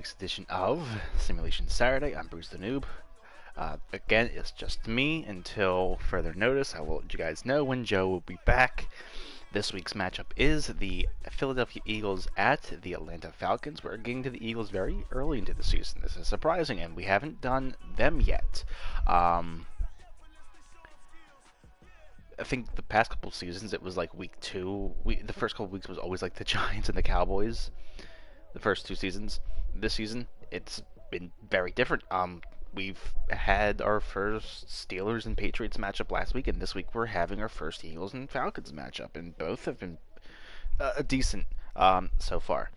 Next edition of Simulation Saturday. I'm Bruce the Noob. Again, it's just me until further notice. I will let you guys know when Joe will be back. This week's matchup is the Philadelphia Eagles at the Atlanta Falcons. We're getting to the Eagles very early into the season. This is surprising, and we haven't done them yet. I think the past couple seasons, it was like week 2. The first couple weeks was always like the Giants and the Cowboys. The first 2 seasons. This season, it's been very different. We've had our first Steelers and Patriots matchup last week, and this week we're having our first Eagles and Falcons matchup, and both have been decent so far.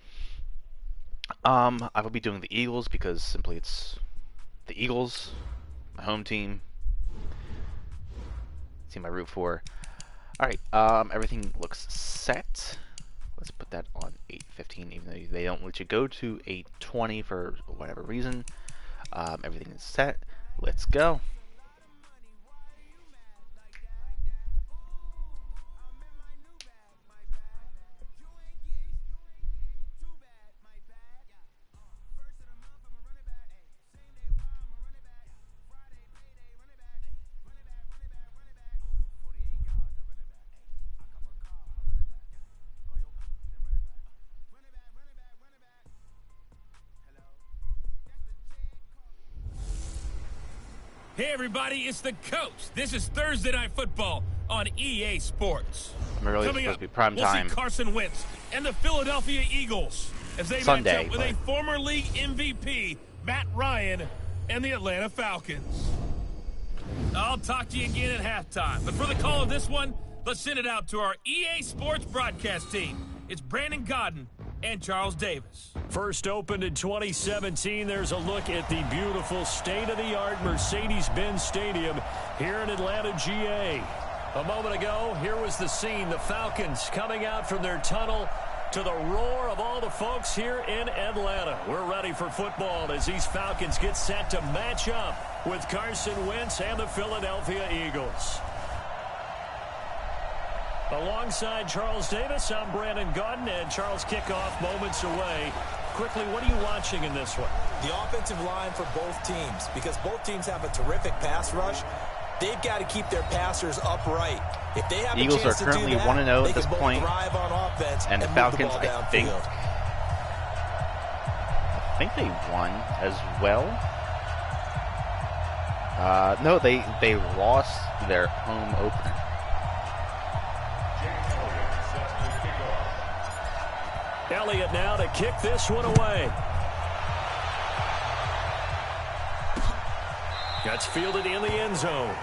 I will be doing the Eagles because simply it's the Eagles, my home team I root for. Alright, everything looks set. Let's put that on 8:15, even though they don't let you go to 8:20 for whatever reason. Everything is set. Let's go. Hey everybody, it's the coach. This is Thursday Night Football on EA Sports. Really Coming supposed up, to be prime we'll time. see Carson Wentz and the Philadelphia Eagles as they Sunday, match up with a former league MVP, Matt Ryan, and the Atlanta Falcons. I'll talk to you again at halftime, but for the call of this one, let's send it out to our EA Sports broadcast team. It's Brandon Godden and Charles Davis. First opened in 2017, there's a look at the beautiful state-of-the-art Mercedes-Benz Stadium here in Atlanta, GA. A moment ago, here was the scene. The Falcons coming out from their tunnel to the roar of all the folks here in Atlanta. We're ready for football as these Falcons get set to match up with Carson Wentz and the Philadelphia Eagles. Alongside Charles Davis, I'm Brandon Godden, and Charles, kickoff moments away. Quickly, what are you watching in this one? The offensive line for both teams, because both teams have a terrific pass rush. They've got to keep their passers upright. If they have Eagles a chance are to do currently that, 1-0 they at this can both point, drive on offense and the move Falcons, the ball I think they won as well. No, they lost their home opener. Elliott now to kick this one away. That's fielded in the end zone.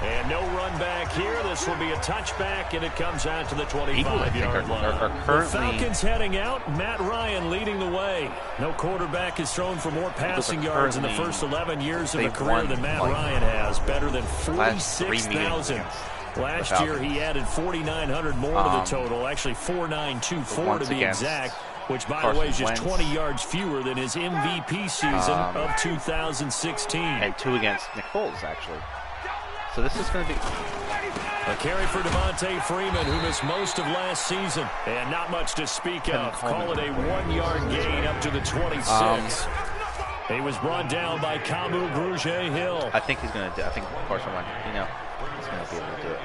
And no run back here. This will be a touchback, and it comes out to the 25-yard line. Are currently, the Falcons heading out. Matt Ryan leading the way. No quarterback has thrown for more passing yards in the first 11 years of a career than Matt Ryan has. Better than 46,000. Last year, he added 4,900 more to the total. Actually, 4,924 to be exact, which, by the way, is just 20 yards fewer than his MVP season of 2016. And 2 against Nick Foles, actually. So this is going to be a carry for Devontae Freeman, who missed most of last season. And not much to speak of. Call it a 1-yard gain up to the 26. He was brought down by Kamu Grugier-Hill. I think he's going to do. I think Carson Wentz, he's going to be able to do it.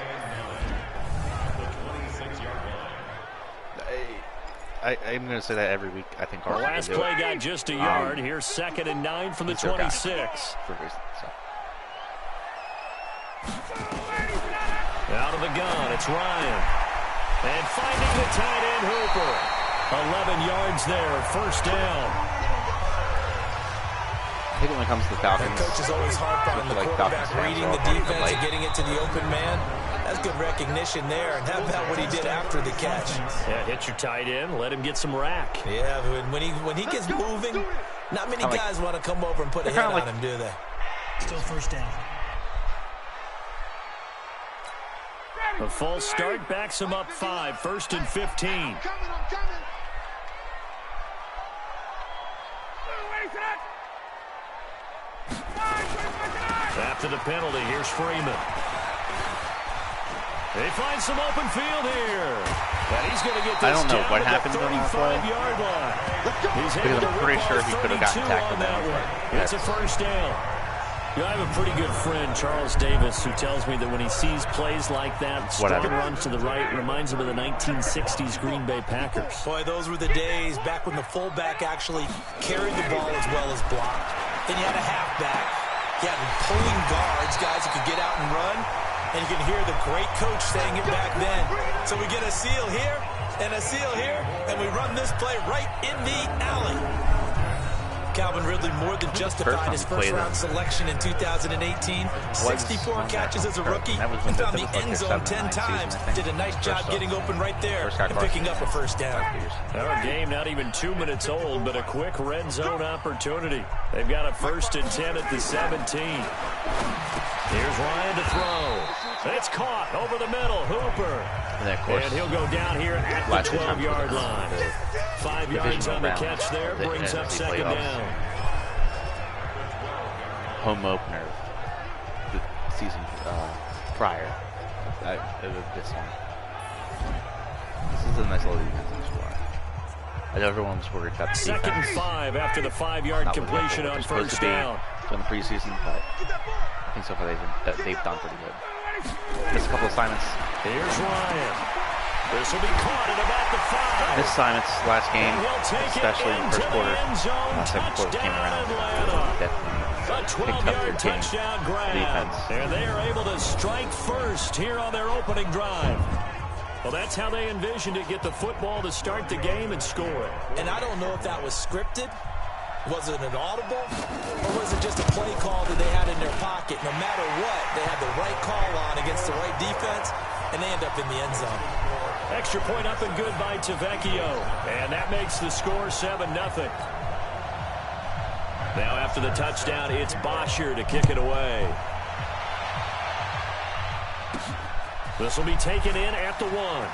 I'm going to say that every week. I think our last play got just a yard. Here's 2nd and 9 from the 26. Out of the gun, it's Ryan. And finding the tight end Hooper. 11 yards there, first down. I think when it comes to the Falcons, the coach is always harped on the quarterback reading the defense and getting it to the open man. That's good recognition there. And how about what he did after the catch? Yeah, hit your tight end, let him get some rack. Yeah, when he gets moving, not many guys want to come over and put a hit on him, do they? Still first down. A false start backs him up 5, 1st and 15. I'm coming. After the penalty, here's Freeman. They find some open field here. And he's going to get this I don't know what happened to on that play. 35-yard line. He's Because able I'm to pretty rip sure off he could have gotten 32 tackled on that there. one. It's a first down. You know, I have a pretty good friend, Charles Davis, who tells me that when he sees plays like that, strong runs to the right, reminds him of the 1960s Green Bay Packers. Boy, those were the days back when the fullback actually carried the ball as well as blocked. Then you had a halfback. You had pulling guards, guys who could get out and run. And you can hear the great coach saying it back then. So we get a seal here and a seal here, and we run this play right in the alley. Calvin Ridley more than justified his first-round selection in 2018. 64 catches as a rookie. He found the end zone 10 times. Did a nice job getting open right there and picking up a first down. Our game not even 2 minutes old, but a quick red zone opportunity. They've got a 1st and 10 at the 17. Here's Ryan to throw. It's caught over the middle. Hooper. And he'll go down here at the 12-yard line. 5 yards on the catch there. Brings up 2nd down. Home opener the season prior. This one. This is a nice little defensive score. I know everyone was worried about the defense. 2nd and 5 after the 5-yard completion on 1st down. In the preseason, but I think so far they've done pretty good. Missed a couple assignments. Here's Ryan. This will be caught at about the 5. Missed assignments last game, especially in the first quarter. Second quarter came around. Definitely a 12-yard touchdown grab. Defense. And they are able to strike first here on their opening drive. Well, that's how they envisioned it. Get the football to start the game and score. And I don't know if that was scripted. Was it an audible, or was it just a play call that they had in their pocket? No matter what, they had the right call on against the right defense, and they end up in the end zone. Extra point up and good by Tavecchio, and that makes the score 7-0. Now after the touchdown, it's Bosher to kick it away. This will be taken in at the 1.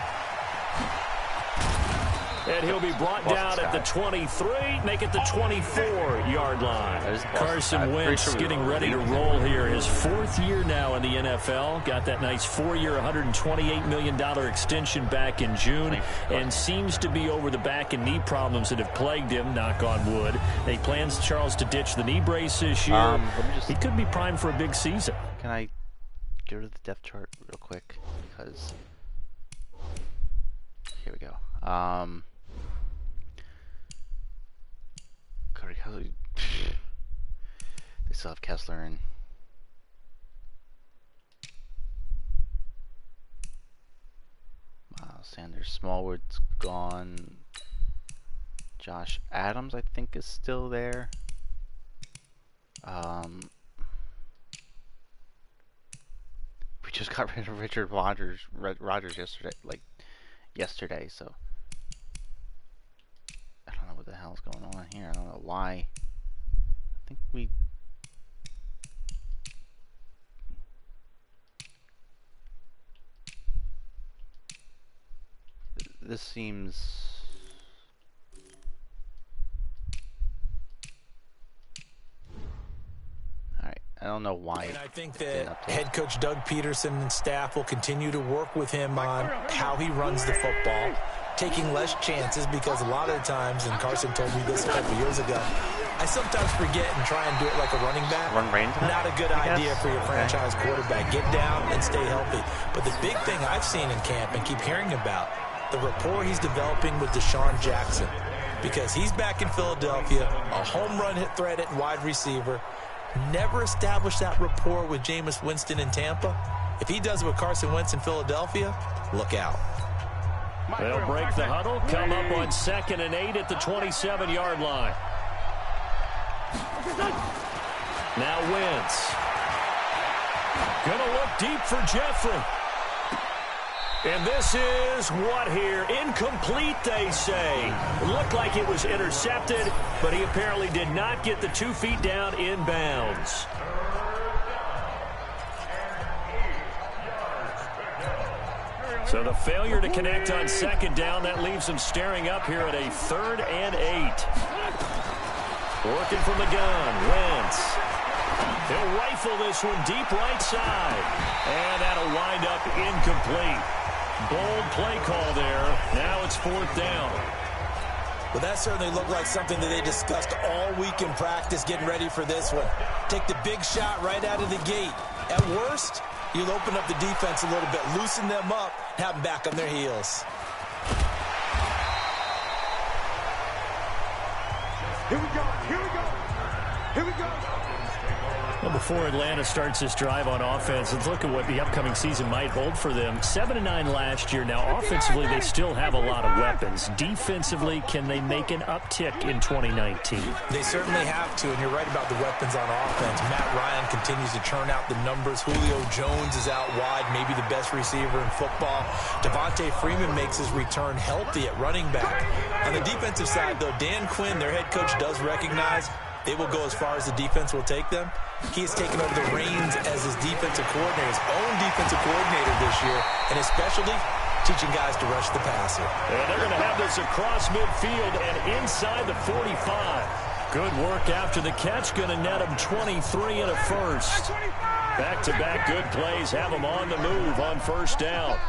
And he'll be brought down at the 23, make it the 24-yard line. Carson Wentz getting ready to roll here. His 4th year now in the NFL. Got that nice 4-year, $128 million extension back in June. And seems to be over the back and knee problems that have plagued him, knock on wood. He plans, Charles, to ditch the knee brace this year. He could be primed for a big season. Can I go to the depth chart real quick? Because here we go. They still have Kessler and Sanders. Smallwood's gone. Josh Adams, I think, is still there. We just got rid of Richard Rogers yesterday, so I don't know what the hell's going on here. I don't know why. I think we this seems alright. I don't know why. And I think that head coach Doug Peterson and staff will continue to work with him on how he runs the football, taking less chances, because a lot of the times, and Carson told me this a couple years ago, I sometimes forget and try and do it like a running back. Run range? Not a good idea for your franchise quarterback. Get down and stay healthy. But the big thing I've seen in camp and keep hearing about, the rapport he's developing with Deshaun Jackson, because he's back in Philadelphia, a home run hit threat at wide receiver, never established that rapport with Jameis Winston in Tampa. If he does it with Carson Wentz in Philadelphia, look out. They'll break the huddle, come up on 2nd and 8 at the 27-yard line. Now Wentz. Gonna look deep for Jeffrey. And this is what here? Incomplete, they say. Looked like it was intercepted, but he apparently did not get the 2 feet down in bounds. So the failure to connect on 2nd down, that leaves him staring up here at a 3rd and 8. Working from the gun, Wentz. He'll rifle this one deep right side. And that'll wind up incomplete. Bold play call there. Now it's 4th down. Well, that certainly looked like something that they discussed all week in practice getting ready for this one. Take the big shot right out of the gate. At worst, you'll open up the defense a little bit, loosen them up, have them back on their heels. Here we go, here we go, here we go. Well, before Atlanta starts this drive on offense, let's look at what the upcoming season might hold for them. 7-9 last year. Now, offensively, they still have a lot of weapons. Defensively, can they make an uptick in 2019? They certainly have to, and you're right about the weapons on offense. Matt Ryan continues to churn out the numbers. Julio Jones is out wide, maybe the best receiver in football. Devontae Freeman makes his return healthy at running back. On the defensive side, though, Dan Quinn, their head coach, does recognize they will go as far as the defense will take them. He has taken over the reins as his defensive coordinator, his own defensive coordinator this year, and his specialty, teaching guys to rush the passer. And they're going to have this across midfield and inside the 45. Good work after the catch, going to net him 23 and a first. Back-to-back good plays have him on the move on 1st down.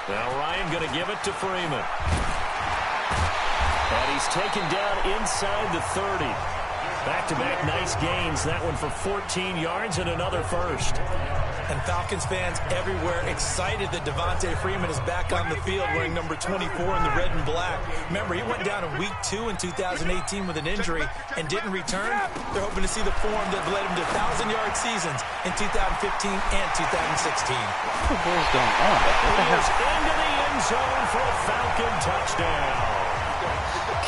Now Ryan going to give it to Freeman. And he's taken down inside the 30. Back-to-back nice gains. That one for 14 yards and another first. And Falcons fans everywhere excited that Devontae Freeman is back on the field wearing number 24 in the red and black. Remember, he went down in week 2 in 2018 with an injury and didn't return. They're hoping to see the form that led him to 1,000-yard seasons in 2015 and 2016. What the hell is going on? What the He's heck? into the end zone for a Falcon touchdown.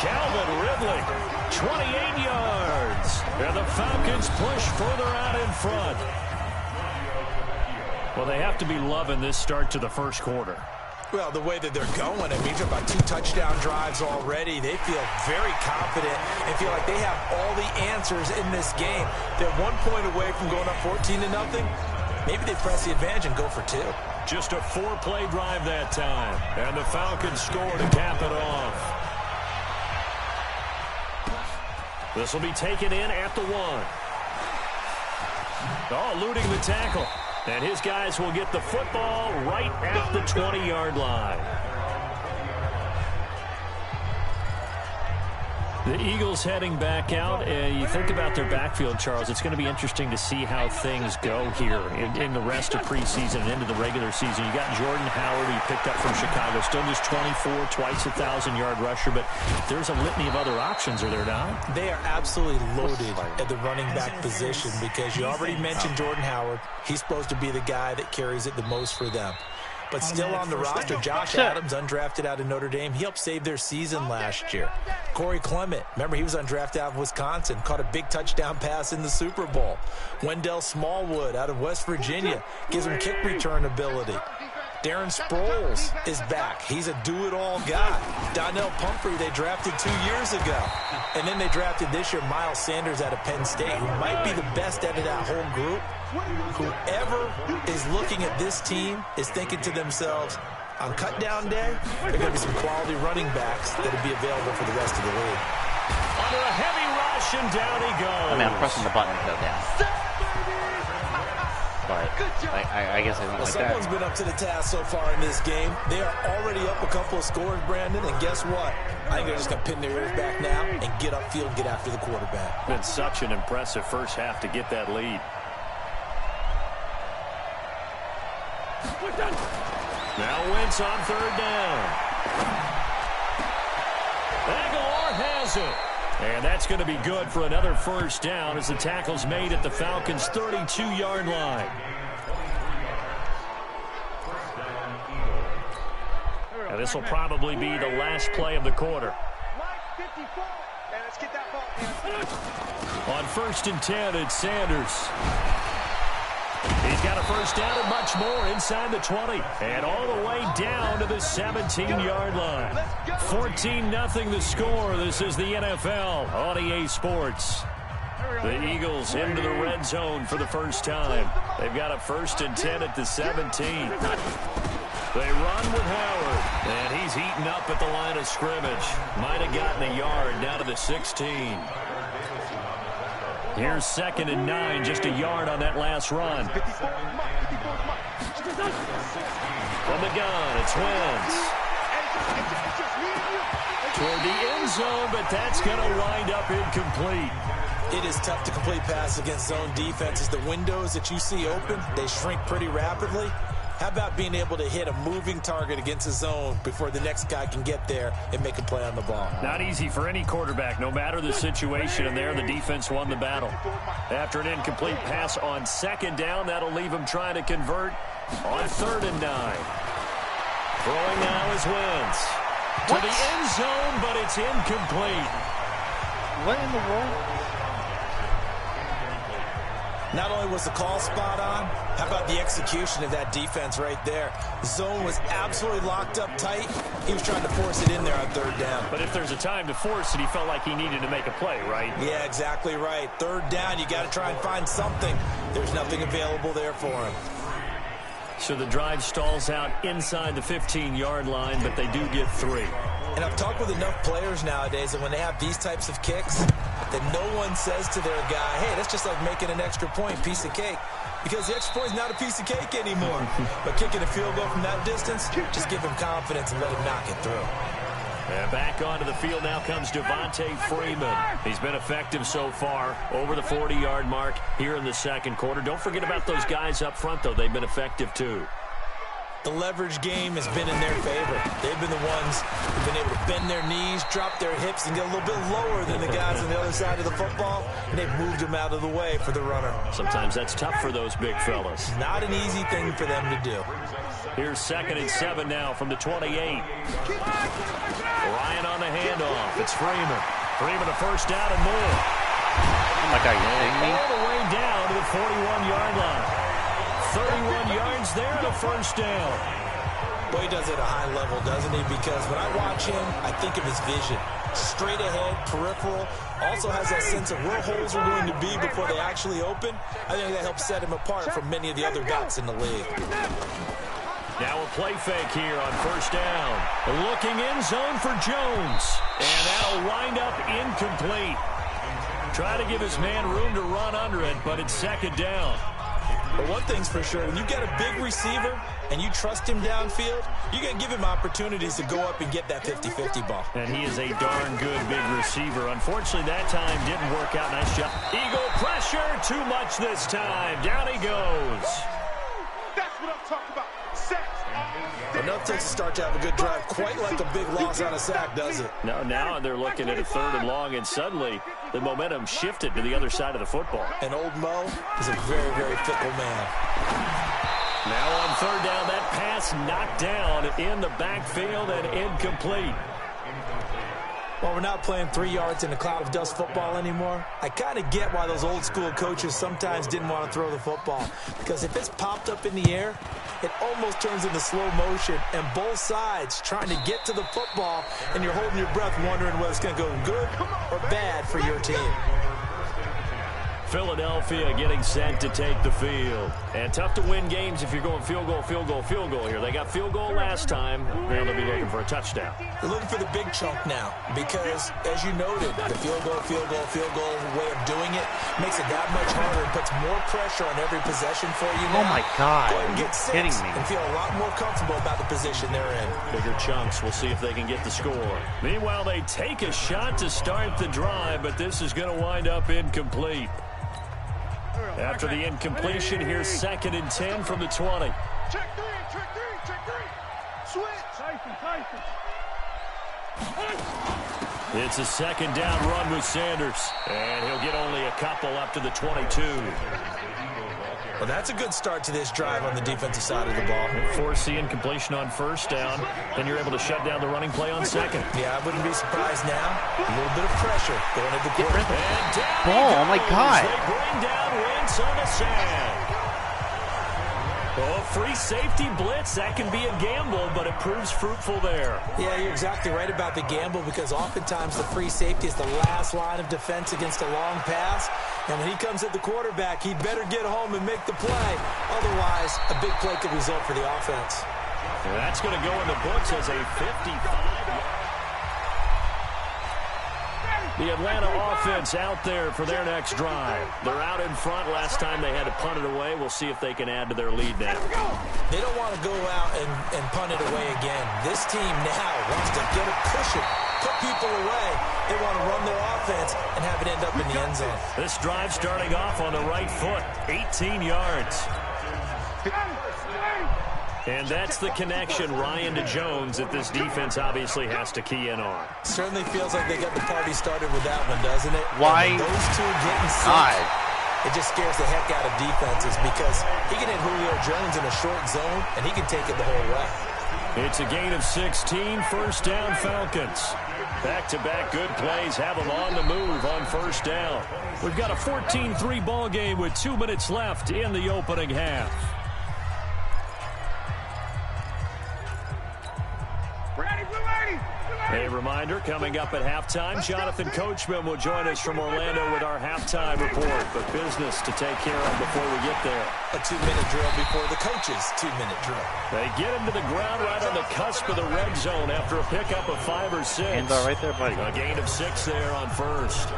Calvin Ridley, 28 yards. And the Falcons push further out in front. Well, they have to be loving this start to the first quarter. Well, the way that they're going, I mean, you're about 2 touchdown drives already. They feel very confident and feel like they have all the answers in this game. They're 1 point away from going up 14-0. Maybe they press the advantage and go for 2. Just a 4-play drive that time. And the Falcons score to cap it off. This will be taken in at the 1. Oh, eluding the tackle. And his guys will get the football right at the 20-yard line. The Eagles heading back out. You think about their backfield, Charles. It's going to be interesting to see how things go here in the rest of preseason and into the regular season. You got Jordan Howard, who you picked up from Chicago. Still just 24, twice 1,000-yard rusher. But there's a litany of other options, are there not? They are absolutely loaded at the running back position because you already mentioned Jordan Howard. He's supposed to be the guy that carries it the most for them. But still on the roster, Josh Adams, undrafted out of Notre Dame. He helped save their season last year. Corey Clement, remember he was undrafted out of Wisconsin, caught a big touchdown pass in the Super Bowl. Wendell Smallwood out of West Virginia gives him kick return ability. Darren Sproles is back. He's a do-it-all guy. Donnell Pumphrey they drafted 2 years ago. And then they drafted this year Miles Sanders out of Penn State, who might be the best out of that whole group. Whoever is looking at this team is thinking to themselves, on cut-down day, there are going to be some quality running backs that will be available for the rest of the league. Under a heavy rush, and down he goes. I mean, I'm pressing the button to go down. But I guess I don't like that. Someone's been up to the task so far in this game. They are already up a couple of scores, Brandon, and guess what? I think they're just going to pin their ears back now and get upfield and get after the quarterback. Been such an impressive first half to get that lead. Now Wentz on 3rd down. Aguilar has it. And that's going to be good for another first down as the tackle's made at the Falcons' 32-yard line. And this will probably be the last play of the quarter. On 1st and 10, it's Sanders. He's got a first down and much more inside the 20. And all the way down to the 17-yard line. 14-0 the score. This is the NFL on EA Sports. The Eagles into the red zone for the first time. They've got a 1st and 10 at the 17. They run with Howard. And he's heating up at the line of scrimmage. Might have gotten a yard down to the 16. Here's 2nd and 9, just a yard on that last run. From the gun, it's Wentz. Toward the end zone, but that's going to wind up incomplete. It is tough to complete passes against zone defenses. The windows that you see open, they shrink pretty rapidly. How about being able to hit a moving target against a zone before the next guy can get there and make a play on the ball? Not easy for any quarterback, no matter the situation, and there the defense won the battle. After an incomplete pass on 2nd down, that'll leave him trying to convert on 3rd and 9. Throwing now is Wentz. To the end zone, but it's incomplete. What in the world? Not only was the call spot on, how about the execution of that defense right there? The zone was absolutely locked up tight. He was trying to force it in there on 3rd down. But if there's a time to force it, he felt like he needed to make a play, right? Yeah, exactly right. 3rd down, you got to try and find something. There's nothing available there for him. So the drive stalls out inside the 15-yard line, but they do get 3. And I've talked with enough players nowadays that when they have these types of kicks, that no one says to their guy, hey, that's just like making an extra point, piece of cake. Because the extra point is not a piece of cake anymore. But kicking a field goal from that distance, just give him confidence and let him knock it through. And back onto the field now comes Devontae Freeman. He's been effective so far, over the 40-yard mark here in the 2nd quarter. Don't forget about those guys up front, though. They've been effective, too. The leverage game has been in their favor. They've been the ones who've been able to bend their knees, drop their hips, and get a little bit lower than the guys on the other side of the football, and they've moved them out of the way for the runner. Sometimes that's tough for those big fellas. Not an easy thing for them to do. Here's 2nd and 7 now from the 28. Ryan on the handoff. It's Freeman. Freeman a 1st down and more. Oh my God, you kidding me? All the way down to the 41-yard line. 31 yards there and a 1st down. Boy, he does it at a high level, doesn't he? Because when I watch him, I think of his vision. Straight ahead, peripheral. Also has that sense of where holes are going to be before they actually open. I think that helps set him apart from many of the other backs in the league. Now a play fake here on 1st down. Looking in zone for Jones. And that'll wind up incomplete. Try to give his man room to run under it, but it's 2nd down. But one thing's for sure, when you get a big receiver and you trust him downfield, you're going to give him opportunities to go up and get that 50-50 ball. And he is a darn good big receiver. Unfortunately, that time didn't work out. Nice job. Eagle pressure, too much this time. Down he goes. That's what I'm talking about. Sacks. Enough takes to start to have a good drive, quite like a big loss on a sack, does it? No, now they're looking at a 3rd and long, and suddenly the momentum shifted to the other side of the football. And old Mo is a very, very fickle man. Now on 3rd down, that pass knocked down in the backfield and incomplete. Well, we're not playing 3 yards in a cloud of dust football anymore. I kind of get why those old school coaches sometimes didn't want to throw the football. Because if it's popped up in the air, it almost turns into slow motion. And both sides trying to get to the football, and you're holding your breath wondering whether it's going to go good or bad for your team. Philadelphia getting set to take the field. And tough to win games if you're going field goal, field goal, field goal here. They got field goal last time. Now they'll be looking for a touchdown. They're looking for the big chunk now because, as you noted, the field goal way of doing it makes it that much harder and puts more pressure on every possession for you now. Oh, my God. Go ahead and get Are you 6 kidding me? and feel a lot more comfortable about the position they're in. Bigger chunks. We'll see if they can get the score. Meanwhile, they take a shot to start the drive, but this is going to wind up incomplete. After the incompletion, here's 2nd and 10 from the 20. Check three. Switch. Tyson. It's a 2nd down run with Sanders. And he'll get only a couple up to the 22. Well, that's a good start to this drive on the defensive side of the ball. Force the incompletion on 1st down. Then you're able to shut down the running play on 2nd. Yeah, I wouldn't be surprised now. A little bit of pressure going at the quarterback. And down Ball, he oh my goes. God. They bring down Wentz on the sack. Oh, free safety blitz. That can be a gamble, but it proves fruitful there. Yeah, you're exactly right about the gamble because oftentimes the free safety is the last line of defense against a long pass. And when he comes at the quarterback, he'd better get home and make the play. Otherwise, a big play could result for the offense. And that's going to go in the books as a 55. The Atlanta offense out there for their next drive. They're out in front. Last time they had to punt it away. We'll see if they can add to their lead now. They don't want to go out and punt it away again. This team now wants to get it, push it, put people away. They want to run their offense and have it end up in the end zone. This drive starting off on the right foot, 18 yards. And that's the connection, Ryan to Jones, that this defense obviously has to key in on. Certainly feels like they got the party started with that one, doesn't it? Why? Those two getting six, it just scares the heck out of defenses because he can hit Julio Jones in a short zone, and he can take it the whole way. It's a gain of 16, first down Falcons. Back-to-back good plays have them on the move on first down. We've got a 14-3 ball game with 2 minutes left in the opening half. A reminder, coming up at halftime, Jonathan Coachman will join us from Orlando with our halftime report. But business to take care of before we get there. A 2-minute drill before the coach's 2-minute drill. They get him to the ground right on the cusp of the red zone after a pickup of 5 or 6. Hands are right there, buddy. A gain of 6 there on first.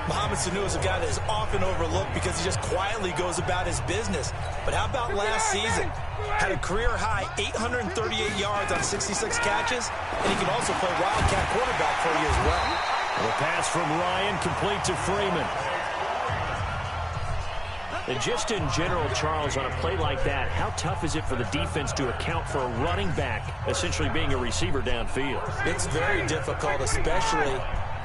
Mohamed Sanu is a guy that is often overlooked because he just quietly goes about his business. But how about last season? Had a career-high 838 yards on 66 catches, and he can also play wildcat quarterback for you as well. The pass from Ryan complete to Freeman. And just in general, Charles, on a play like that, how tough is it for the defense to account for a running back essentially being a receiver downfield? It's very difficult, especially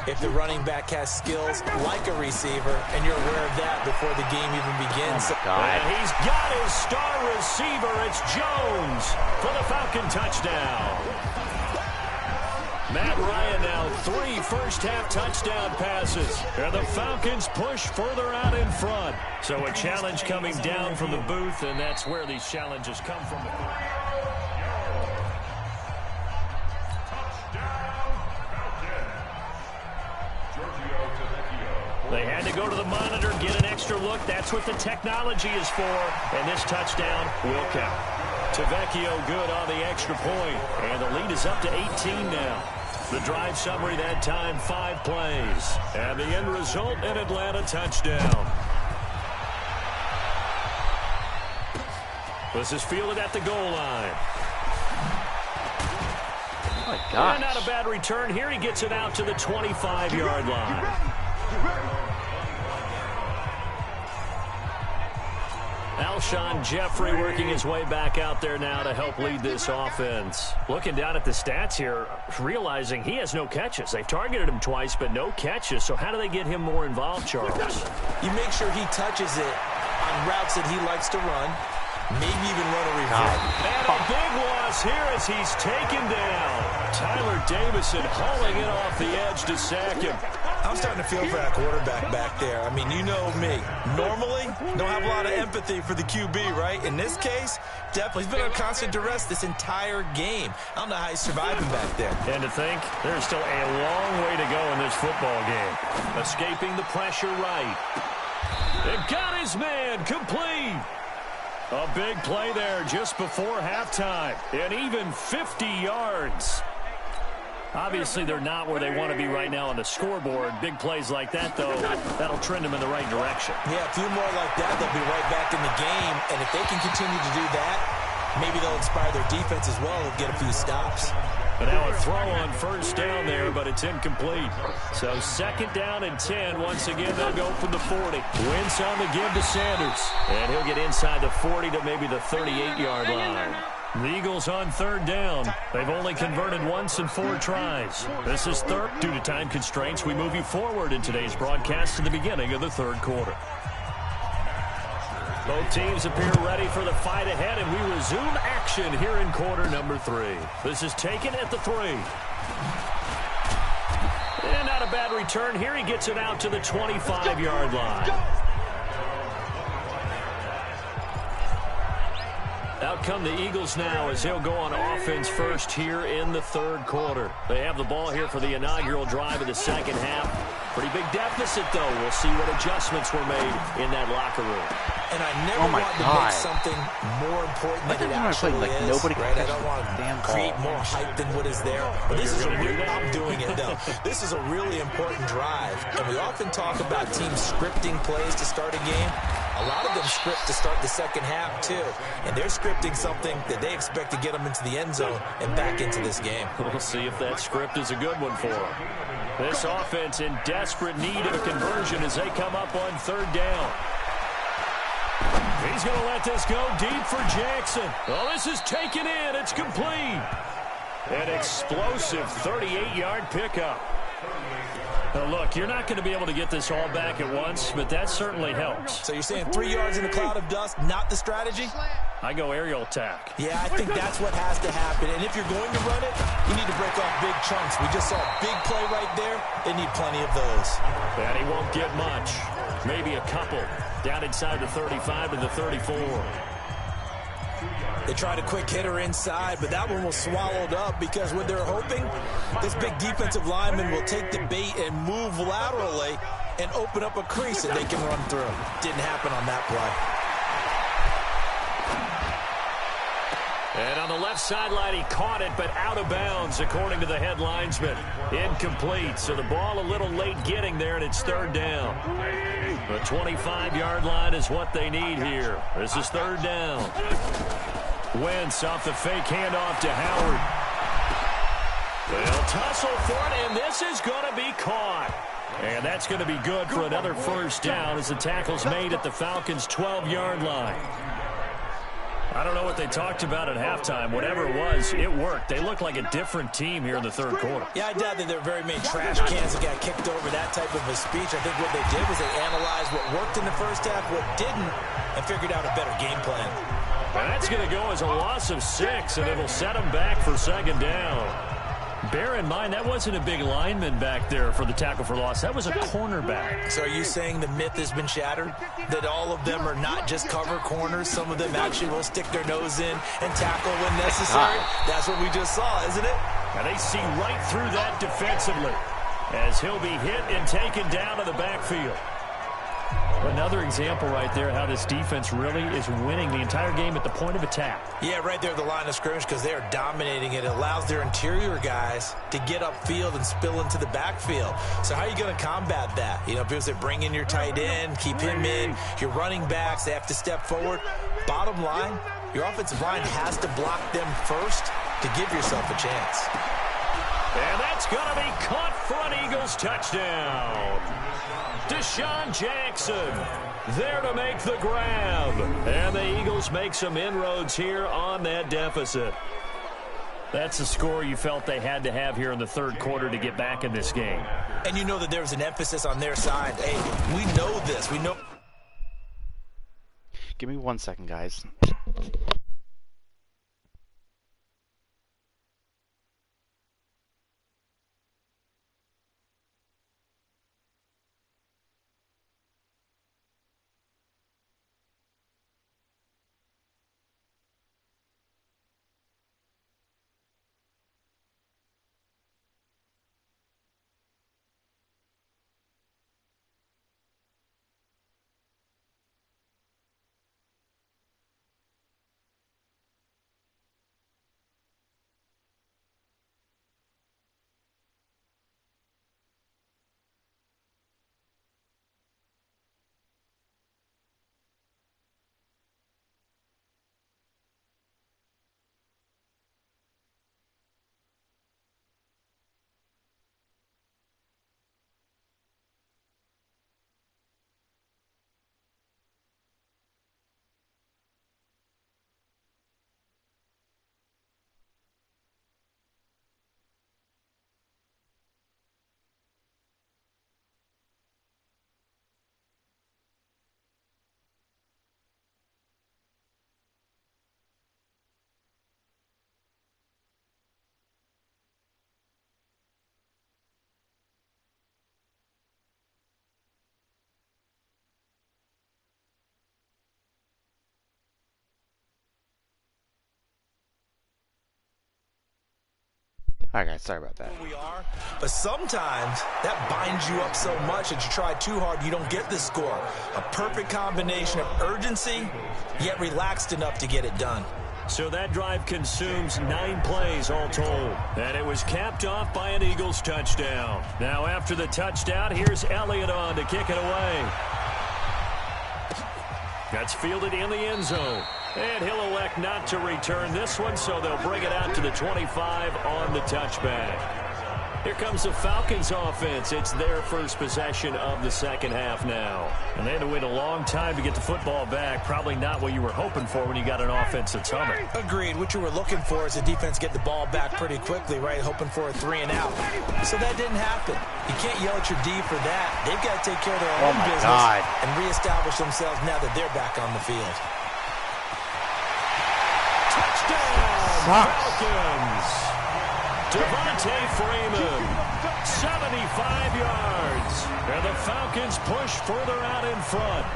if the running back has skills like a receiver, and you're aware of that before the game even begins. And he's got his star receiver. It's Jones for the Falcon touchdown. Matt Ryan now 3 first-half touchdown passes. And the Falcons push further out in front. So a challenge coming down from the booth, and that's where these challenges come from. They had to go to the monitor, get an extra look. That's what the technology is for. And this touchdown will count. Tavecchio good on the extra point. And the lead is up to 18 now. The drive summary that time, 5 plays. And the end result, an Atlanta touchdown. This is fielded at the goal line. Oh my gosh. And not a bad return here. He gets it out to the 25-yard line. Alshon Jeffrey working his way back out there now to help lead this offense. Looking down at the stats here, realizing he has no catches. They've targeted him twice, but no catches. So how do they get him more involved, Charles? You make sure he touches it on routes that he likes to run, maybe even run a revert. And a big loss here as he's taken down. Tyler Davison hauling it off the edge to sack him. I'm starting to feel for that quarterback back there. I mean, you know me. Normally, don't have a lot of empathy for the QB, right? In this case, definitely. He's been under constant duress this entire game. I don't know how he's surviving back there. And to think, there's still a long way to go in this football game. Escaping the pressure right. They've got his man complete. A big play there just before halftime. And even 50 yards. Obviously, they're not where they want to be right now on the scoreboard. Big plays like that, though, that'll trend them in the right direction. Yeah, a few more like that, they'll be right back in the game. And if they can continue to do that, maybe they'll inspire their defense as well and get a few stops. And now a throw on first down there, but it's incomplete. So 2nd down and 10. Once again, they'll go from the 40. Wentz on the give to Sanders. And he'll get inside the 40 to maybe the 38-yard line. The Eagles on 3rd down. They've only converted once in 4 tries. This is 3rd. Due to time constraints, we move you forward in today's broadcast to the beginning of the 3rd quarter. Both teams appear ready for the fight ahead, and we resume action here in quarter number 3. This is taken at the 3. And not a bad return here. He gets it out to the 25-yard line. Out come the Eagles now as they'll go on offense first here in the 3rd quarter. They have the ball here for the inaugural drive of the 2nd half. Pretty big deficit, though. We'll see what adjustments were made in that locker room. And I never Oh my want to God. make something more important Like than it they're not actually playing, like, is. nobody can Right? I catch don't the want damn to create ball. more hype than what is there. But this is I'm doing it, though. This is a really important drive. And we often talk about teams scripting plays to start a game. A lot of them script to start the second half, too. And they're scripting something that they expect to get them into the end zone and back into this game. We'll see if that script is a good one for them. This offense in desperate need of a conversion as they come up on third down. He's going to let this go deep for Jackson. Oh, this is taken in. It's complete. An explosive 38-yard pickup. Now, look, you're not going to be able to get this all back at once, but that certainly helps. So you're saying 3 yards in a cloud of dust, not the strategy? I go aerial attack. Yeah, I think that's what has to happen. And if you're going to run it, you need to break off big chunks. We just saw a big play right there. They need plenty of those. And he won't get much. Maybe a couple. Down inside the 35 to the 34. They tried a quick hitter inside, but that one was swallowed up because what they're hoping, this big defensive lineman will take the bait and move laterally and open up a crease that they can run through. Didn't happen on that play. And on the left sideline, he caught it, but out of bounds, according to the head linesman. Incomplete, so the ball a little late getting there, and it's third down. The 25-yard line is what they need here. This is third down. Wentz off the fake handoff to Howard. They'll tussle for it, and this is going to be caught. And that's going to be good for another first down as the tackle's made at the Falcons' 12-yard line. I don't know what they talked about at halftime. Whatever it was, it worked. They look like a different team here in the third quarter. Yeah, I doubt that there are very many trash cans that got kicked over, that type of a speech. I think what they did was they analyzed what worked in the first half, what didn't, and figured out a better game plan. And that's going to go as a loss of 6, and it'll set them back for second down. Bear in mind, that wasn't a big lineman back there for the tackle for loss. That was a cornerback. So are you saying the myth has been shattered? That all of them are not just cover corners? Some of them actually will stick their nose in and tackle when necessary? That's what we just saw, isn't it? And they see right through that defensively as he'll be hit and taken down to the backfield. Another example right there how this defense really is winning the entire game at the point of attack. Yeah, right there at the line of scrimmage because they are dominating it. It allows their interior guys to get upfield and spill into the backfield. So how are you going to combat that? You know, people say bring in your tight end, keep him in. Your running backs, they have to step forward. Bottom line, your offensive line has to block them first to give yourself a chance. And that's going to be caught for an Eagles touchdown. Deshaun Jackson there to make the grab. And the Eagles make some inroads here on that deficit. That's the score you felt they had to have here in the third quarter to get back in this game. And you know that there was an emphasis on their side. Hey, we know this. We know. Give me 1 second, guys. All right, guys, sorry about that. We are, but sometimes that binds you up so much that you try too hard, you don't get the score. A perfect combination of urgency, yet relaxed enough to get it done. So that drive consumes 9 plays all told. And it was capped off by an Eagles touchdown. Now after the touchdown, here's Elliott on to kick it away. That's fielded in the end zone. And he'll elect not to return this one, so they'll bring it out to the 25 on the touchback. Here comes the Falcons offense. It's their first possession of the second half now. And they had to wait a long time to get the football back. Probably not what you were hoping for when you got an offense that's humming. Agreed. What you were looking for is the defense get the ball back pretty quickly, right? Hoping for a 3 and out. So that didn't happen. You can't yell at your D for that. They've got to take care of their own business and reestablish themselves now that they're back on the field. Touchdown, Falcons! Devontae Freeman, 75 yards. And the Falcons push further out in front.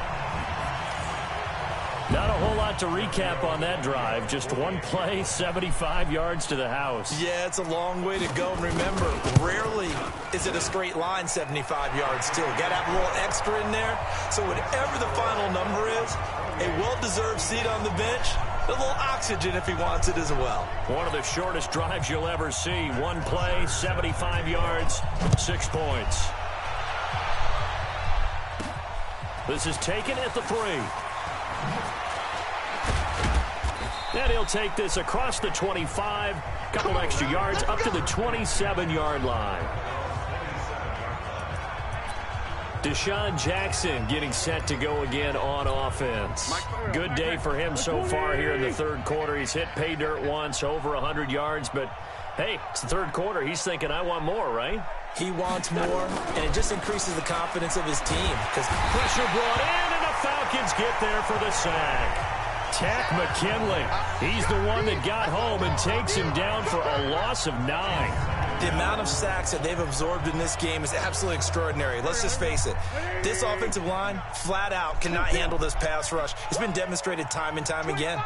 Not a whole lot to recap on that drive. Just one play, 75 yards to the house. Yeah, it's a long way to go. And remember, rarely is it a straight line 75 yards too. Got to have a little extra in there. So whatever the final number is, a well-deserved seat on the bench, a little oxygen if he wants it as well. One of the shortest drives you'll ever see. One play, 75 yards, 6 points. This is taken at the 3. And he'll take this across the 25. Couple extra yards up to the 27-yard line. Deshaun Jackson getting set to go again on offense. Good day for him so far here in the third quarter. He's hit pay dirt once, over 100 yards. But, hey, it's the third quarter. He's thinking, I want more, right? He wants more, and it just increases the confidence of his team. Pressure brought in, and the Falcons get there for the sack. Tack McKinley. He's the one that got home and takes him down for a loss of 9. The amount of sacks that they've absorbed in this game is absolutely extraordinary. Let's just face it. This offensive line, flat out, cannot handle this pass rush. It's been demonstrated time and time again.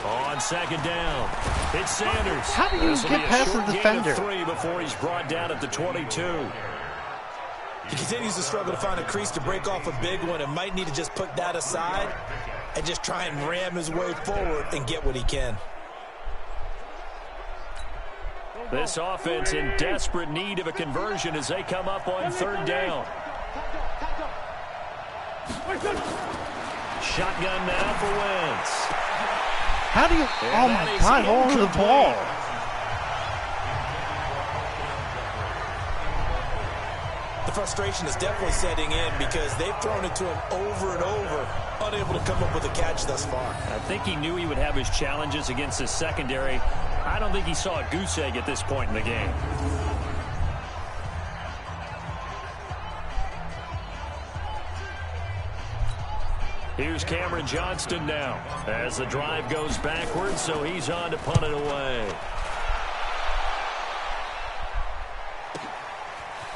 On second down, it's Sanders. How do you get past the defender? 3 before he's brought down at the 22. He continues to struggle to find a crease to break off a big one and might need to just put that aside and just try and ram his way forward and get what he can. This offense in desperate need of a conversion as they come up on third down. Shotgun now for Wentz. How do you... Oh, my God, hold on to the ball. The frustration is definitely setting in because they've thrown it to him over and over, unable to come up with a catch thus far. I think he knew he would have his challenges against his secondary. I don't think he saw a goose egg at this point in the game. Here's Cameron Johnston now as the drive goes backwards, so he's on to punt it away.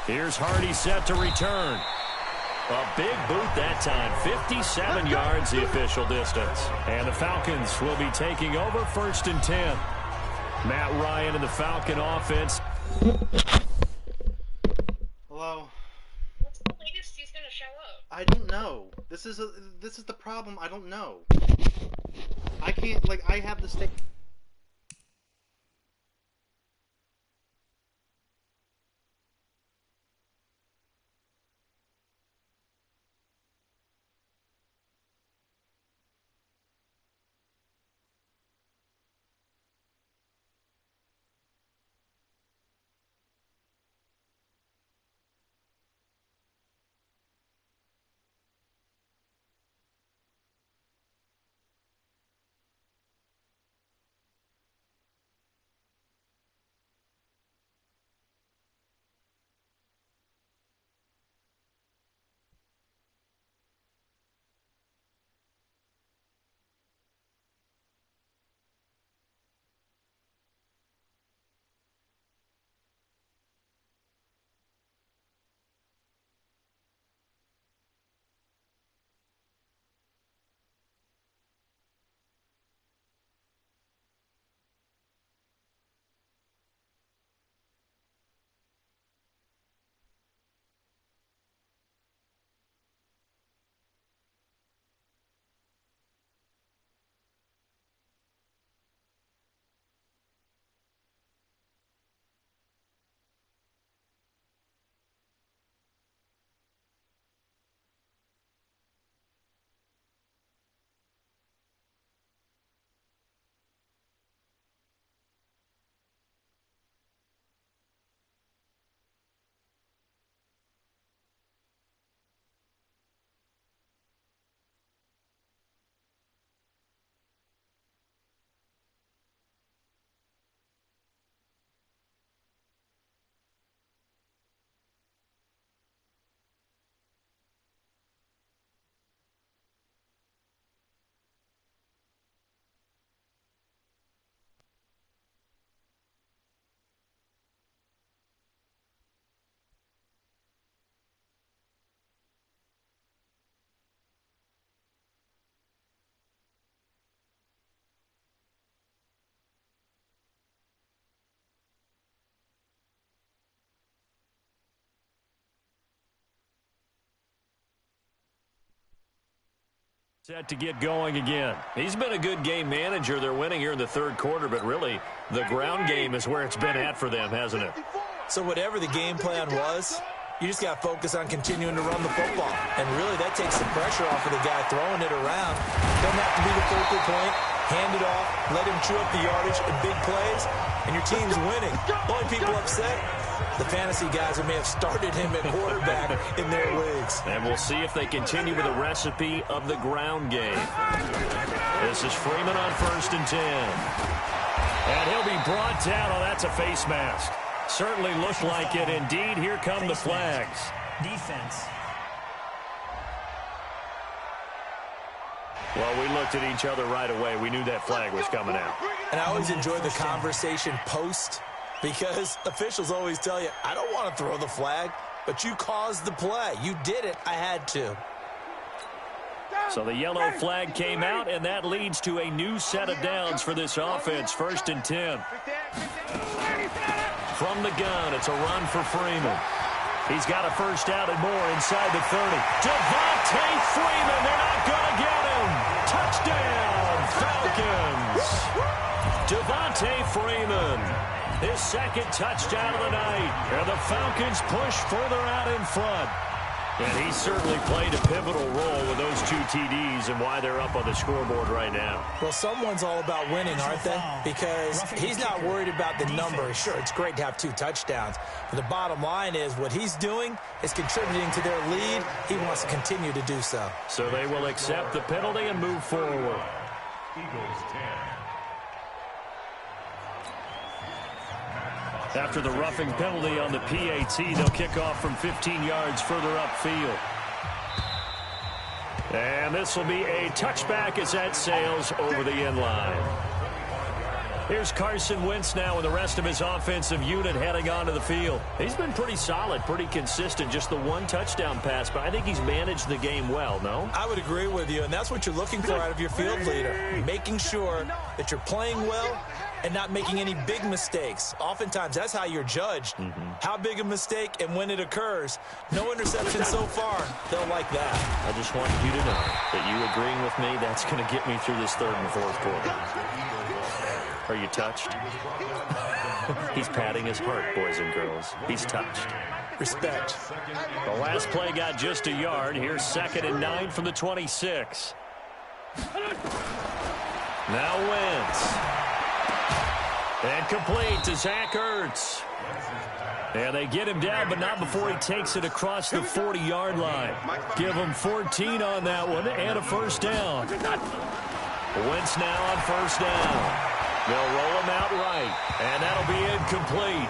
Here's Hardy set to return. A big boot that time. 57 yards the official distance. And the Falcons will be taking over 1st and 10. Matt Ryan and the Falcon offense. Hello? What's the latest he's going to show up? I don't know. This is the problem. I don't know. I can't, like, I have the stick. Set to get going again. He's been a good game manager. They're winning here in the third quarter, but really the ground game is where it's been at for them, hasn't it? So whatever the game plan was, you just got to focus on continuing to run the football. And really that takes the pressure off of the guy throwing it around. Doesn't have to be the focal point. Hand it off, let him chew up the yardage in big plays, and your team's winning. The only people upset, the fantasy guys who may have started him at quarterback in their leagues. And we'll see if they continue with the recipe of the ground game. This is Freeman on 1st and 10. And he'll be brought down. Oh, that's a face mask. Certainly looked like it. Indeed, here come the flags. Defense. Well, we looked at each other right away. We knew that flag was coming out. And I always enjoy the conversation post because officials always tell you, I don't want to throw the flag, but you caused the play. You did it. I had to. So the yellow flag came out, and that leads to a new set of downs for this offense. 1st and 10. From the gun, it's a run for Freeman. He's got a first down and more inside the 30. Devontae Freeman, they're not going to get him. Touchdown, Falcons. Devontae Freeman, his second touchdown of the night. And the Falcons push further out in front. And he certainly played a pivotal role with those 2 TDs and why they're up on the scoreboard right now. Well, someone's all about winning, aren't they? Because he's not worried about the number. Sure, it's great to have 2 touchdowns. But the bottom line is what he's doing is contributing to their lead. He wants to continue to do so. So they will accept the penalty and move forward. Eagles 10. After the roughing penalty on the PAT, they'll kick off from 15 yards further upfield. And this will be a touchback as that sails over the end line. Here's Carson Wentz now and the rest of his offensive unit heading onto the field. He's been pretty solid, pretty consistent, just the 1 touchdown pass, but I think he's managed the game well, no? I would agree with you, and that's what you're looking for out of your field leader, making sure that you're playing well and not making any big mistakes. Oftentimes, that's how you're judged. How big a mistake and when it occurs. No interception so far. They'll like that. I just want you to know that you agreeing with me, that's going to get me through this 3rd and 4th quarter. Are you touched? He's patting his heart, boys and girls. He's touched. Respect. The last play got just a yard. Here's 2nd and 9 from the 26. Now Wentz. And complete to Zach Ertz. And they get him down, but not before he takes it across the 40-yard line. Give him 14 on that one and a first down. Wentz now on first down. They'll roll him out right, and that'll be incomplete.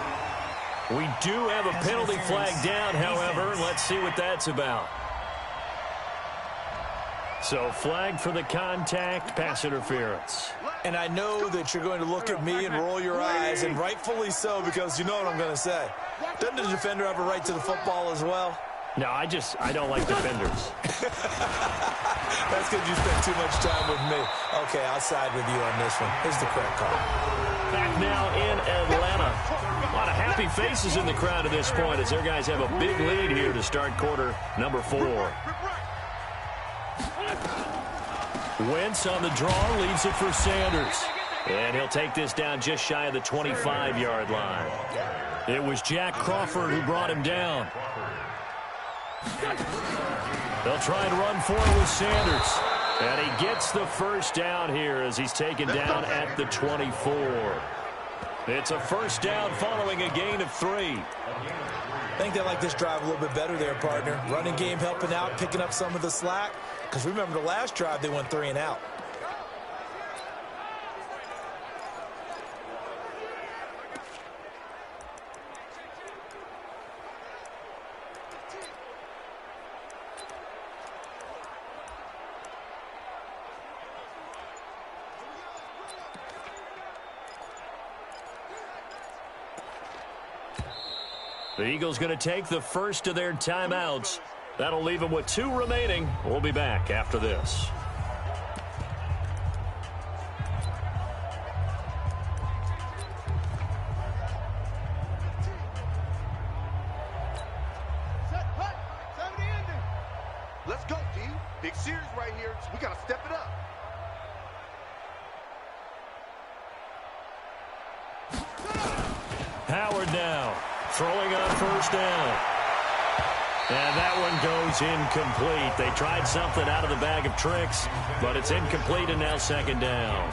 We do have a penalty flag down, however. Let's see what that's about. So flag for the contact, pass interference. And I know that you're going to look at me and roll your eyes, and rightfully so, because you know what I'm going to say. Doesn't the defender have a right to the football as well? No, I don't like defenders. That's because you spent too much time with me. Okay, I'll side with you on this one. Here's the correct call. Back now in Atlanta. A lot of happy faces in the crowd at this point as their guys have a big lead here to start quarter number 4. Wentz on the draw, leaves it for Sanders. And he'll take this down just shy of the 25-yard line. It was Jack Crawford who brought him down. They'll try and run for it with Sanders. And he gets the first down here as he's taken down at the 24. It's a first down following a gain of 3. I think they like this drive a little bit better there, partner. Running game helping out, picking up some of the slack. Because remember the last drive, they went 3 and out. The Eagles going to take the first of their timeouts. That'll leave them with 2 remaining. We'll be back after this. Let's go, team. Big series right here. We got to step it up. Howard now throwing on first down. And that one goes incomplete. They tried something out of the bag of tricks, but it's incomplete and now second down.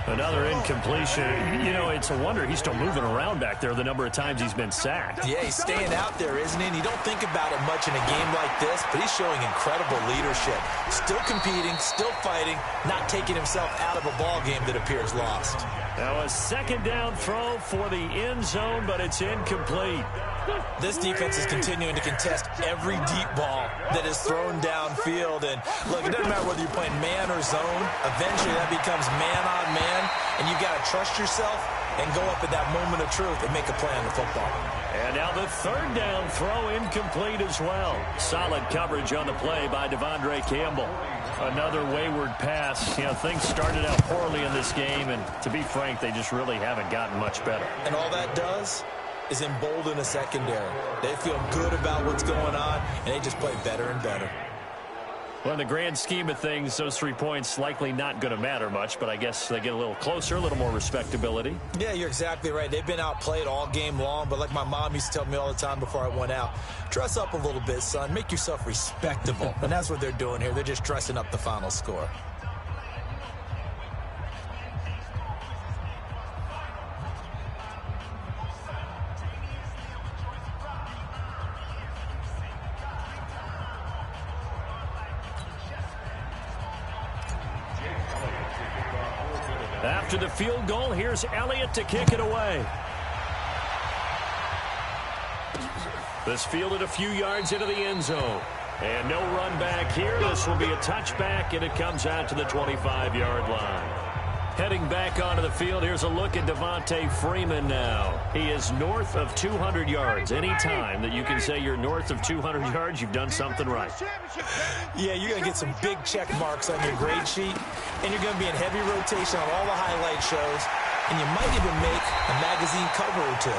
Another incompletion. You know, it's a wonder he's still moving around back there the number of times he's been sacked. Yeah, he's staying out there, isn't he? And you don't think about it much in a game like this, but he's showing incredible leadership. Still competing, still fighting, not taking himself out of a ball game that appears lost. Now a second down throw for the end zone, but it's incomplete. This defense is continuing to contest every deep ball that is thrown downfield. And look, it doesn't matter whether you're playing man or zone. Eventually that becomes man on man, and you've got to trust yourself and go up at that moment of truth and make a play on the football. And now the third down throw incomplete as well. Solid coverage on the play by Devondre Campbell. Another wayward pass. You know, things started out poorly in this game, and to be frank, they just really haven't gotten much better. And all that does is embolden a secondary. They feel good about what's going on, and they just play better and better. Well, in the grand scheme of things, those 3 points likely not going to matter much, but I guess they get a little closer, a little more respectability. Yeah, you're exactly right. They've been outplayed all game long, but like my mom used to tell me all the time before I went out, dress up a little bit, son. Make yourself respectable. And that's what they're doing here. They're just dressing up the final score. After the field goal, here's Elliott to kick it away. This fielded a few yards into the end zone. And no run back here. This will be a touchback, and it comes out to the 25-yard line. Heading back onto the field, here's a look at Devontae Freeman now. He is north of 200 yards. Any time that you can say you're north of 200 yards, you've done something right. Yeah, you're going to get some big check marks on your grade sheet, and you're going to be in heavy rotation on all the highlight shows, and you might even make a magazine cover or two.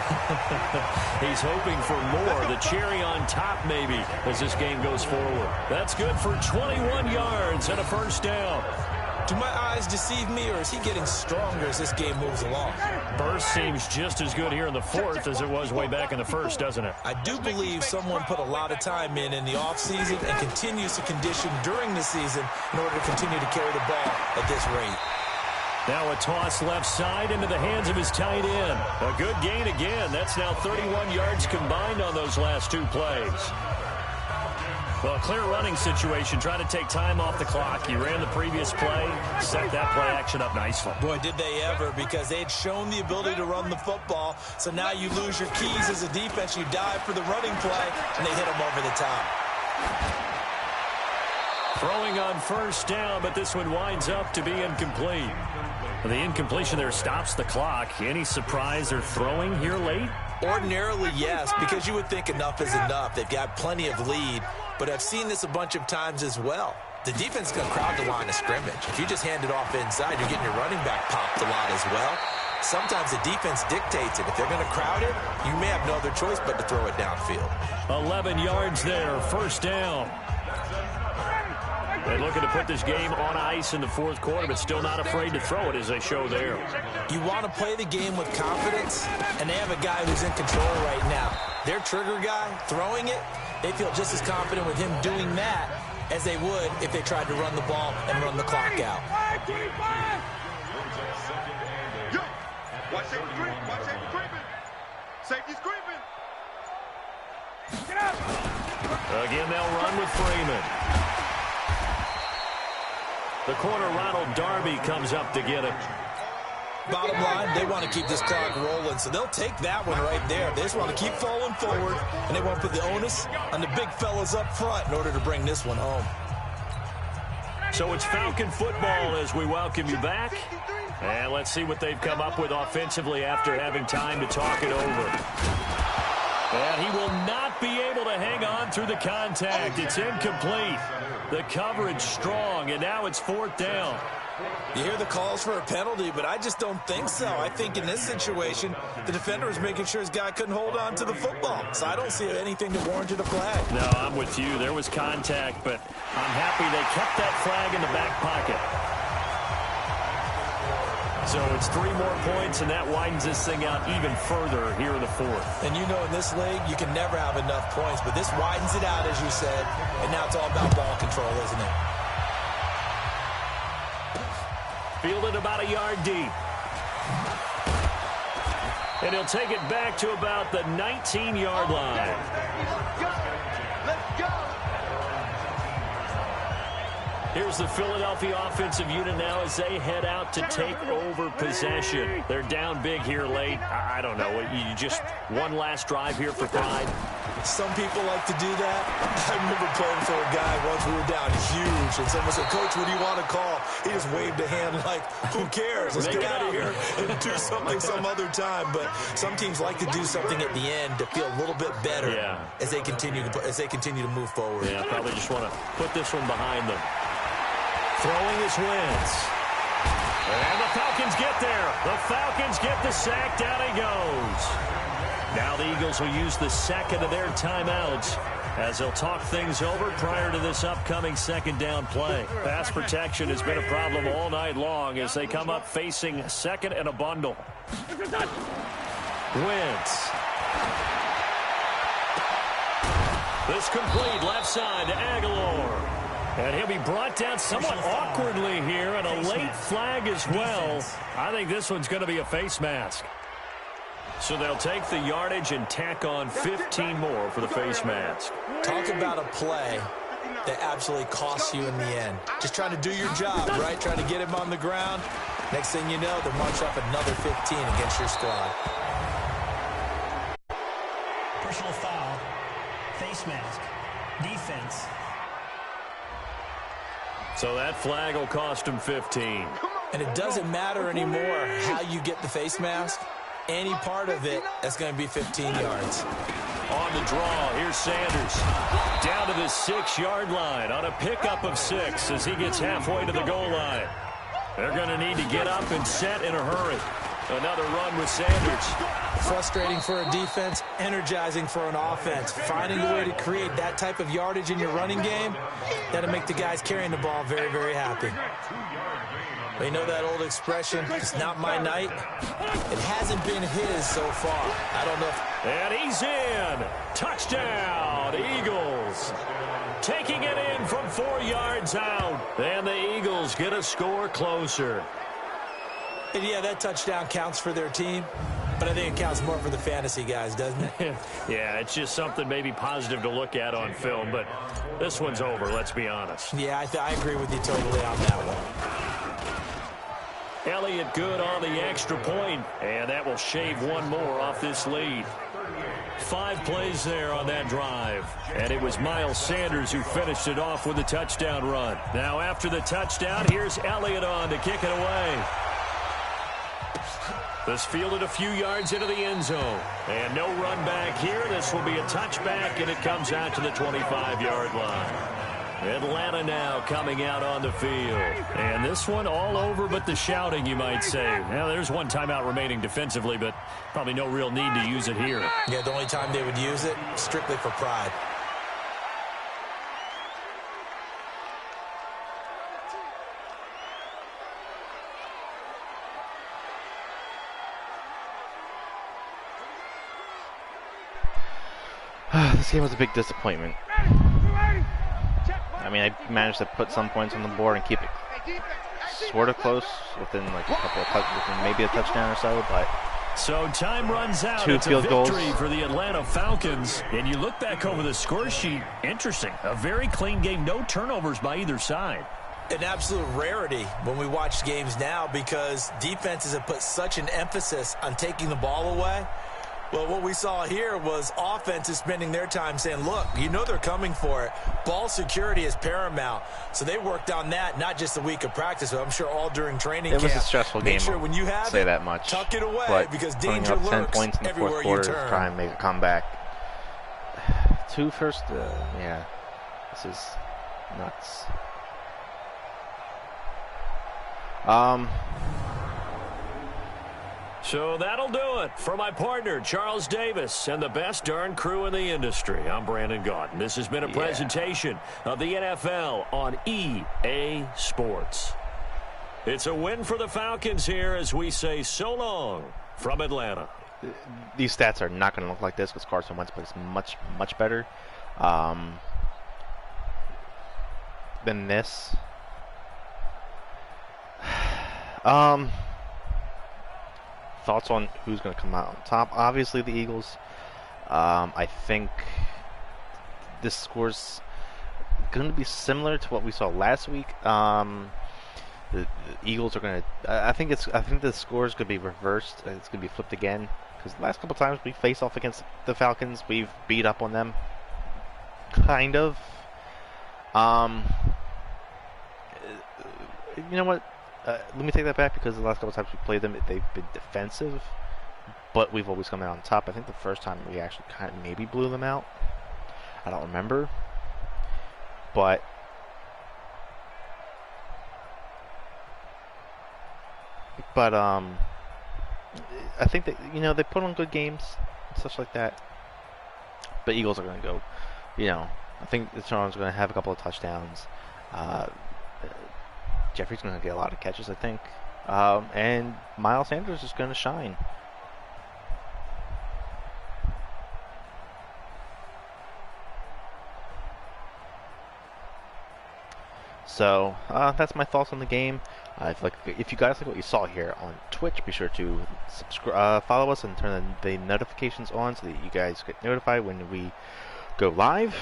He's hoping for more, the cherry on top maybe, as this game goes forward. That's good for 21 yards and a first down. Do my eyes deceive me, or is he getting stronger as this game moves along? Burst seems just as good here in the fourth as it was way back in the first, doesn't it? I do believe someone put a lot of time in the offseason and continues to condition during the season in order to continue to carry the ball at this rate. Now a toss left side into the hands of his tight end. A good gain again. That's now 31 yards combined on those last 2 plays. Well, a clear running situation, trying to take time off the clock. He ran the previous play, set that play action up nicely. Boy, did they ever, because they had shown the ability to run the football. So now you lose your keys as a defense. You dive for the running play, and they hit them over the top. Throwing on first down, but this one winds up to be incomplete. The incompletion there stops the clock. Any surprise they're throwing here late? Ordinarily, yes, because you would think enough is enough. They've got plenty of lead, but I've seen this a bunch of times as well. The defense is going to crowd the line of scrimmage. If you just hand it off inside, you're getting your running back popped a lot as well. Sometimes the defense dictates it. If they're going to crowd it, you may have no other choice but to throw it downfield. 11 yards there, first down. They're looking to put this game on ice in the fourth quarter, but still not afraid to throw it as they show there. You want to play the game with confidence, and they have a guy who's in control right now. Their trigger guy, throwing it, they feel just as confident with him doing that as they would if they tried to run the ball and run the clock out. Yo, watch safety creeping. Watch safety creeping. Safety's creeping. Get up. Again, they'll run with Freeman. The corner, Ronald Darby, comes up to get it. Bottom line, they want to keep this clock rolling, so they'll take that one right there. They just want to keep falling forward, and they want to put the onus on the big fellas up front in order to bring this one home. So it's Falcon football as we welcome you back. And let's see what they've come up with offensively after having time to talk it over. And he will not be able to hang on going through the contact. It's incomplete. The coverage strong, and now it's 4th down. You hear the calls for a penalty, but I just don't think so. I think in this situation, the defender was making sure his guy couldn't hold on to the football. So I don't see anything that warranted a flag. No, I'm with you. There was contact, but I'm happy they kept that flag in the back pocket. So it's 3 more points, and that widens this thing out even further here in the 4th. And you know in this league, you can never have enough points, but this widens it out, as you said, and now it's all about ball control, isn't it? Fielded about a yard deep. And he'll take it back to about the 19-yard line. Let's go! Here's the Philadelphia offensive unit now as they head out to take over possession. They're down big here late. I don't know. You just one last drive here for pride. Some people like to do that. I remember playing for a guy once. We were down huge, and someone said, "Coach, what do you want to call?" He just waved a hand like, "Who cares? Let's get out of here and do something some other time." But some teams like to do something at the end to feel a little bit better as they continue to move forward. Yeah, probably just want to put this one behind them. Throwing is Wentz. And the Falcons get there. The Falcons get the sack. Down he goes. Now the Eagles will use the second of their timeouts as they'll talk things over prior to this upcoming 2nd down play. Pass protection has been a problem all night long as they come up facing 2nd and a bundle. Wentz. This complete left side to Aguilar. And he'll be brought down somewhat awkwardly here, and a late flag as well. I think this one's going to be a face mask. So they'll take the yardage and tack on 15 more for the face mask. Talk about a play that absolutely costs you in the end. Just trying to do your job, right? Trying to get him on the ground. Next thing you know, they're marching off another 15 against your squad. Personal foul, face mask, defense. So that flag will cost him 15. And it doesn't matter anymore how you get the face mask. Any part of it, that's going to be 15 yards. On the draw, here's Sanders. Down to the 6-yard line on a pickup of 6 as he gets halfway to the goal line. They're going to need to get up and set in a hurry. Another run with Sanders. Frustrating for a defense, energizing for an offense. Finding a way to create that type of yardage in your running game, that'll make the guys carrying the ball very, very happy. But you know that old expression, it's not my night? It hasn't been his so far. I don't know if... And he's in. Touchdown, Eagles. Taking it in from 4 yards out. And the Eagles get a score closer. And yeah, that touchdown counts for their team, but I think it counts more for the fantasy guys, doesn't it? Yeah, it's just something maybe positive to look at on film, but this one's over, let's be honest. Yeah, I agree with you totally on that one. Elliott good on the extra point, and that will shave one more off this lead. 5 plays there on that drive, and it was Miles Sanders who finished it off with a touchdown run. Now after the touchdown, here's Elliott on to kick it away. This fielded a few yards into the end zone. And no run back here. This will be a touchback, and it comes out to the 25-yard line. Atlanta now coming out on the field. And this one all over but the shouting, you might say. Now, there's one timeout remaining defensively, but probably no real need to use it here. Yeah, the only time they would use it, strictly for pride. This game was a big disappointment. I mean, I managed to put some points on the board and keep it sort of close within like a couple of within maybe a touchdown or so, but so time runs out. 2 it's field a goals victory for the Atlanta Falcons. And you look back over the score sheet, interesting. A very clean game, no turnovers by either side. An absolute rarity when we watch games now because defenses have put such an emphasis on taking the ball away. Well, what we saw here was offenses spending their time saying, look, you know they're coming for it. Ball security is paramount. So they worked on that, not just a week of practice, but I'm sure all during training camp. It was a stressful game. Make sure when you have say it, that much. tuck it away but because danger up 10 lurks points in the everywhere fourth quarter you to turn. try and make a comeback. 2 first. Yeah, this is nuts. So that'll do it for my partner, Charles Davis, and the best darn crew in the industry. I'm Brandon Gaudin. This has been a presentation of the NFL on EA Sports. It's a win for the Falcons here as we say so long from Atlanta. These stats are not going to look like this because Carson Wentz plays much, much better than this. Thoughts on who's going to come out on top? Obviously, the Eagles. I think this score's going to be similar to what we saw last week. The Eagles are going to. I think the score is going to be reversed. It's going to be flipped again because the last couple times we face off against the Falcons, we've beat up on them. Kind of. You know what? Let me take that back because the last couple times we played them, they've been defensive, but we've always come out on top. I think the first time we actually kind of maybe blew them out. I don't remember, but I think that they put on good games, such like that. But Eagles are going to go. I think the Toronto's going to have a couple of touchdowns. Jeffrey's going to get a lot of catches, I think. And Miles Sanders is going to shine. So, that's my thoughts on the game. If you guys like what you saw here on Twitch, be sure to subscribe, follow us, and turn the notifications on so that you guys get notified when we go live.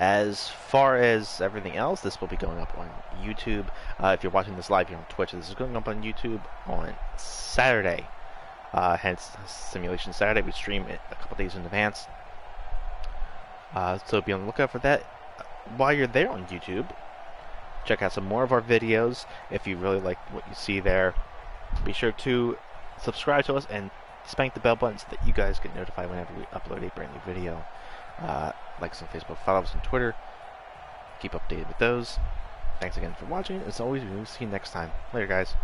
As far as everything else, this will be going up on YouTube. If you're watching this live here on Twitch, this is going up on YouTube on Saturday. Hence, Simulation Saturday. We stream it a couple days in advance. So be on the lookout for that. While you're there on YouTube, check out some more of our videos. If you really like what you see there, be sure to subscribe to us and spank the bell button so that you guys get notified whenever we upload a brand new video. Like us on Facebook, follow us on Twitter. Keep updated with those. Thanks again for watching. As always, we will see you next time. Later, guys.